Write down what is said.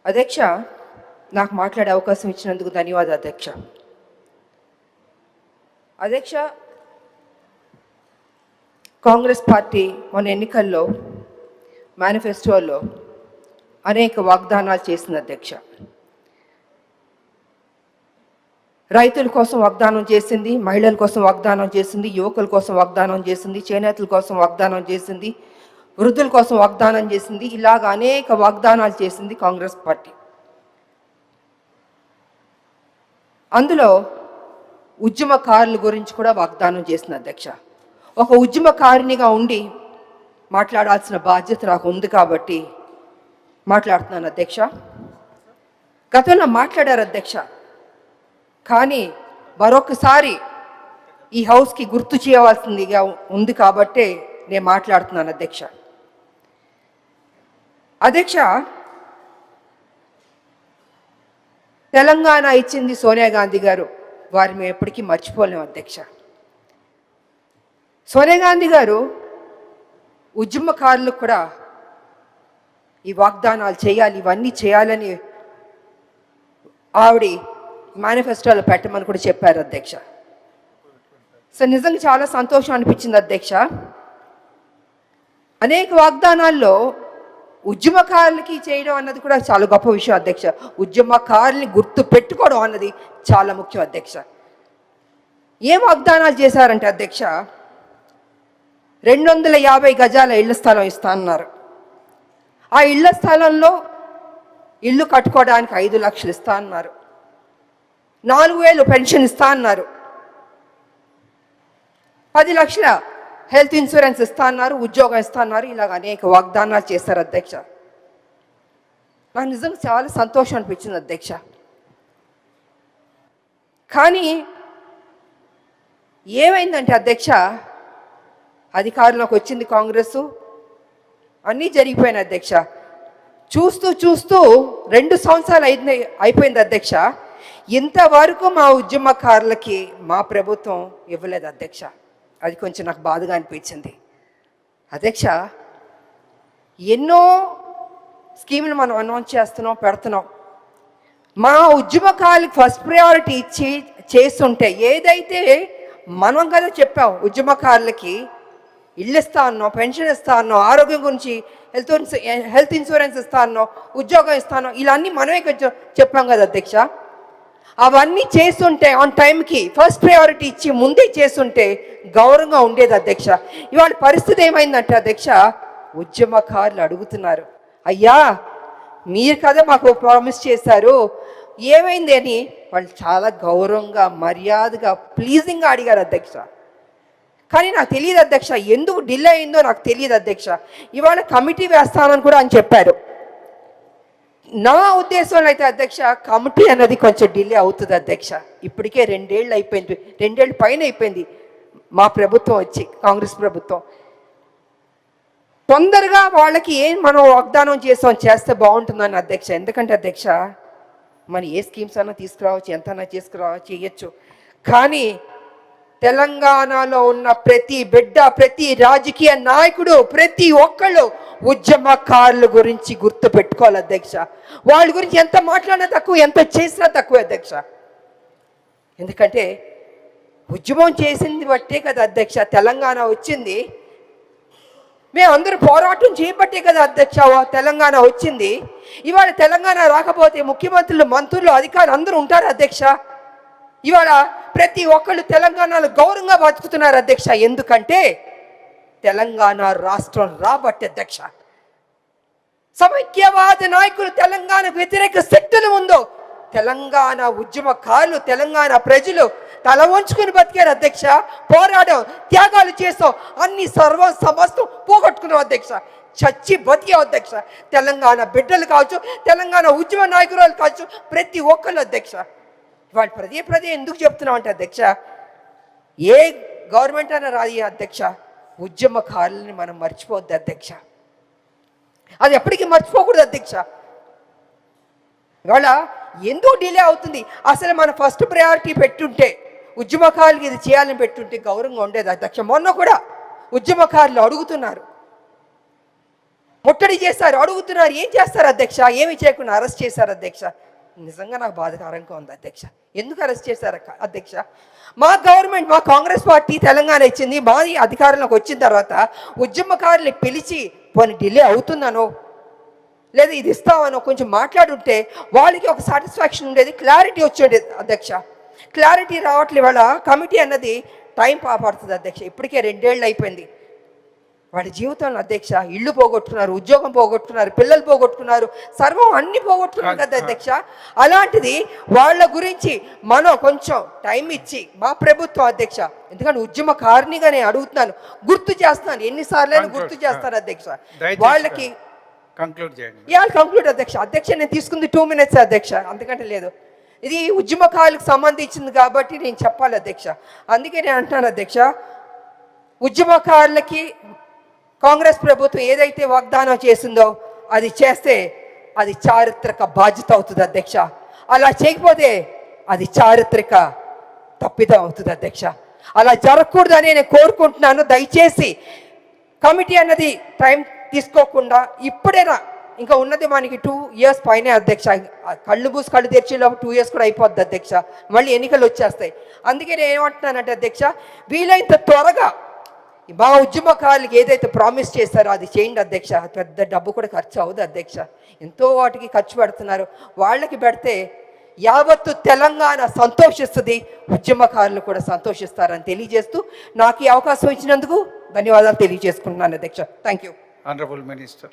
అధ్యక్ష, నాకు మాట్లాడే అవకాశం ఇచ్చినందుకు ధన్యవాదాలు అధ్యక్ష. అధ్యక్ష, కాంగ్రెస్ పార్టీ మన ఎన్నికల్లో మేనిఫెస్టోలో అనేక వాగ్దానాలు చేసింది అధ్యక్ష. రైతుల కోసం వాగ్దానం చేసింది, మహిళల కోసం వాగ్దానం చేసింది, యువకుల కోసం వాగ్దానం చేసింది, చేనేతల కోసం వాగ్దానం చేసింది, వృద్ధుల కోసం వాగ్దానం చేసింది. ఇలాగ అనేక వాగ్దానాలు చేసింది కాంగ్రెస్ పార్టీ. అందులో ఉద్యమకారుల గురించి కూడా వాగ్దానం చేసింది అధ్యక్ష. ఒక ఉద్యమకారినిగా ఉండి మాట్లాడాల్సిన బాధ్యత నాకు ఉంది కాబట్టి మాట్లాడుతున్నాను అధ్యక్ష. గతంలో మాట్లాడారు అధ్యక్ష, కానీ మరొకసారి ఈ హౌస్కి గుర్తు చేయవలసిందిగా ఉంది కాబట్టే నేను మాట్లాడుతున్నాను అధ్యక్ష. అధ్యక్ష, తెలంగాణ ఇచ్చింది సోనియా గాంధీ గారు, వారిని మేము ఎప్పటికీ మర్చిపోలేము అధ్యక్ష. సోనియా గాంధీ గారు ఉద్యమకారులకు కూడా ఈ వాగ్దానాలు చేయాలి, ఇవన్నీ చేయాలని ఆవిడ మేనిఫెస్టోలో పెట్టమని కూడా చెప్పారు అధ్యక్ష. సో నిజంగా చాలా సంతోషం అనిపించింది అధ్యక్ష. అనేక వాగ్దానాల్లో ఉద్యమకారులకి చేయడం అన్నది కూడా చాలా గొప్ప విషయం అధ్యక్ష. ఉద్యమకారుల్ని గుర్తు పెట్టుకోవడం అన్నది చాలా ముఖ్యం అధ్యక్ష. ఏం వాగ్దానాలు చేశారంటే అధ్యక్ష, 250 గజాల ఇళ్ల స్థలం ఇస్తా అన్నారు. ఆ ఇళ్ల స్థలంలో ఇల్లు కట్టుకోవడానికి 5 లక్షలు ఇస్తా అన్నారు. 4,000 పెన్షన్ ఇస్తా అన్నారు. 10 లక్షల హెల్త్ ఇన్సూరెన్స్ ఇస్తా అన్నారు, ఉద్యోగం ఇస్తా అన్నారు. ఇలాగ అనేక వాగ్దానాలు చేశారు అధ్యక్ష. నాకు నిజంగా చాలా సంతోషం అనిపించింది అధ్యక్ష. కానీ ఏమైందంటే అధ్యక్ష, అధికారంలోకి వచ్చింది కాంగ్రెస్, అన్నీ జరిగిపోయినాయి అధ్యక్ష. చూస్తూ చూస్తూ 2 సంవత్సరాలు అయిపోయింది అధ్యక్ష. ఇంతవరకు మా ఉద్యమకారులకి మా ప్రభుత్వం ఇవ్వలేదు అధ్యక్ష. అది కొంచెం నాకు బాధగా అనిపించింది అధ్యక్ష. ఎన్నో స్కీములు మనం అనౌన్స్ చేస్తున్నాం, పెడుతున్నాం. మా ఉద్యమకారులకు ఫస్ట్ ప్రయారిటీ ఇచ్చి చేస్తుంటే, ఏదైతే మనం కదా చెప్పాం ఉద్యమకారులకి ఇల్లు ఇస్తా అన్నాం, పెన్షన్ ఇస్తా అన్నాం, ఆరోగ్యం గురించి హెల్త్ ఇన్సూరెన్స్ ఇస్తా అన్నాం, ఉద్యోగం ఇస్తా అన్నాం, ఇలా అన్నీ మనమే చెప్పాం కదా అధ్యక్ష. అవన్నీ చేస్తుంటే ఆన్ టైంకి ఫస్ట్ ప్రయారిటీ ఇచ్చి ముందే చేస్తుంటే గౌరవంగా ఉండేది అధ్యక్ష. ఇవాళ పరిస్థితి ఏమైందంటే అధ్యక్ష, ఉద్యమకారులు అడుగుతున్నారు, అయ్యా మీరు కదా మాకు ప్రామిస్ చేశారు, ఏమైంది అని వాళ్ళు చాలా గౌరవంగా మర్యాదగా ప్లీజింగ్గా అడిగారు అధ్యక్ష. కానీ నాకు తెలియదు అధ్యక్ష, ఎందుకు డిలే అయిందో నాకు తెలియదు అధ్యక్ష. ఇవాళ కమిటీ వేస్తానని కూడా అని చెప్పారు. నా ఉద్దేశంలో అయితే అధ్యక్ష, కమిటీ అన్నది కొంచెం డిలే అవుతుంది అధ్యక్ష. ఇప్పటికే 2 ఏళ్ళు అయిపోయింది, 2 ఏళ్ళ పైన అయిపోయింది మా ప్రభుత్వం వచ్చి, కాంగ్రెస్ ప్రభుత్వం. తొందరగా వాళ్ళకి ఏం మనం వాగ్దానం చేస్తే బాగుంటుందని అధ్యక్ష. ఎందుకంటే అధ్యక్ష, మనం ఏ స్కీమ్స్ అన్నా తీసుకురావచ్చు, ఎంతన్నా చేయొచ్చు. కానీ తెలంగాణలో ఉన్న ప్రతి బిడ్డ, ప్రతి రాజకీయ నాయకుడు, ప్రతి ఒక్కళ్ళు ఉద్యమకారుల గురించి గుర్తు పెట్టుకోవాలి అధ్యక్ష. వాళ్ళ గురించి ఎంత మాట్లాడినా తక్కువ, ఎంత చేసినా తక్కువ అధ్యక్ష. ఎందుకంటే ఉద్యమం చేసింది బట్టే కదా అధ్యక్ష తెలంగాణ వచ్చింది. మేమందరూ పోరాటం చేయబట్టే కదా అధ్యక్ష తెలంగాణ వచ్చింది. ఇవాళ తెలంగాణ రాకపోతే ముఖ్యమంత్రులు, మంత్రులు, అధికారులు అందరూ ఉంటారు అధ్యక్ష. ఇవాళ ప్రతి ఒక్కళ్ళు తెలంగాణలో గౌరవంగా బతుకుతున్నారు అధ్యక్ష. ఎందుకంటే తెలంగాణ రాష్ట్రం రాబట్టి అధ్యక్ష. సమైక్యవాద నాయకులు, తెలంగాణ వ్యతిరేక శక్తులు ఉందో తెలంగాణ ఉద్యమకారులు, తెలంగాణ ప్రజలు తల వంచుకుని బతికారు అధ్యక్ష. పోరాటం, త్యాగాలు చేస్తాం, అన్ని సమస్తం పోగొట్టుకున్నాం అధ్యక్ష. చచ్చి బతికాం అధ్యక్ష. తెలంగాణ బిడ్డలు కావచ్చు, తెలంగాణ ఉద్యమ నాయకురాలు కావచ్చు, ప్రతి ఒక్కళ్ళు అధ్యక్ష. వాళ్ళు పదే ఎందుకు చెప్తున్నాం అంటే అధ్యక్ష, ఏ గవర్నమెంట్ అయినా రాదు అధ్యక్ష, ఉద్యమకారులని మనం మర్చిపోవద్దు అధ్యక్ష. అది ఎప్పటికీ మర్చిపోకూడదు అధ్యక్ష. ఇవాళ ఎందుకు డిలే అవుతుంది? అసలు మన ఫస్ట్ ప్రయారిటీ పెట్టుంటే, ఉద్యమకారులకి ఇది చేయాలని పెట్టుంటే గౌరవంగా ఉండేది అధ్యక్ష. మొన్న కూడా ఉద్యమకారులు అడుగుతున్నారు, ముట్టడి చేశారు, అడుగుతున్నారు. ఏం చేస్తారు అధ్యక్ష? ఏమి చేయకుండా అరెస్ట్ చేశారు అధ్యక్ష. నిజంగా నాకు బాధాకరంగా ఉంది అధ్యక్ష. ఎందుకు అరెస్ట్ చేశారు అధ్యక్ష? మా గవర్నమెంట్, మా కాంగ్రెస్ పార్టీ తెలంగాణ ఇచ్చింది. మాది అధికారంలోకి వచ్చిన తర్వాత ఉద్యమకారుల్ని పిలిచి పోనీ డిలే అవుతుందనో లేదా ఇది ఇస్తామనో కొంచెం మాట్లాడుంటే వాళ్ళకి ఒక సాటిస్ఫాక్షన్ ఉండేది, క్లారిటీ వచ్చేది అధ్యక్ష. క్లారిటీ రావట్లేదు. వాళ్ళ కమిటీ అన్నది టైం పడుతుంది అధ్యక్ష. ఇప్పటికే 2 ఏళ్ళు అయిపోయింది వాళ్ళ జీవితంలో అధ్యక్ష. ఇల్లు పోగొట్టుకున్నారు, ఉద్యోగం పోగొట్టుకున్నారు, పిల్లలు పోగొట్టుకున్నారు, సర్వం అన్ని పోగొట్టుకున్నారు కదా అధ్యక్ష. అలాంటిది వాళ్ళ గురించి మనం కొంచెం టైం ఇచ్చి మా ప్రభుత్వం అధ్యక్ష, ఎందుకంటే ఉద్యమకారినిగా నేను అడుగుతున్నాను, గుర్తు చేస్తున్నాను, ఎన్నిసార్లు గుర్తు చేస్తాను అధ్యక్ష వాళ్ళకి. కంక్లూడ్ అధ్యక్ష. అధ్యక్ష నేను తీసుకుంది 2 minutes అధ్యక్ష, అంతకంటే లేదు. ఇది ఉద్యమకారులకు సంబంధించింది కాబట్టి నేను చెప్పాలి అధ్యక్ష. అందుకే నేను అంటున్నాను అధ్యక్ష, ఉద్యమకారులకి కాంగ్రెస్ ప్రభుత్వం ఏదైతే వాగ్దానం చేసిందో అది చేస్తే అది చారిత్రక బాధ్యత అవుతుంది అధ్యక్ష. అలా చేయకపోతే అది చారిత్రక తప్పిదం అవుతుంది అధ్యక్ష. అలా జరగకూడదని నేను కోరుకుంటున్నాను. దయచేసి కమిటీ అన్నది టైం తీసుకోకుండా ఇప్పుడైనా, ఇంకా ఉన్నది మనకి 2 years పైనే అధ్యక్ష. కళ్ళు మూసి కళ్ళు తెరిచేలోపు 2 years కూడా అయిపోద్ది అధ్యక్ష. మళ్ళీ ఎన్నికలు వచ్చేస్తాయి. అందుకే నేను ఏమంటున్నానంటే అధ్యక్ష, వీలైనంత త్వరగా మా ఉద్యమకారులకి ఏదైతే ప్రామిస్ చేస్తారో అది చేయండి అధ్యక్ష. పెద్ద డబ్బు కూడా ఖర్చు అవ్వదు అధ్యక్ష. ఎంతో వాటికి ఖర్చు పెడుతున్నారు. వాళ్ళకి పెడితే యావత్తు తెలంగాణ సంతోషిస్తుంది, ఉద్యమకారులు కూడా సంతోషిస్తారని తెలియజేస్తూ నాకు ఈ అవకాశం ఇచ్చినందుకు ధన్యవాదాలు తెలియజేసుకుంటున్నాను అధ్యక్ష. Thank you. Honorable Minister.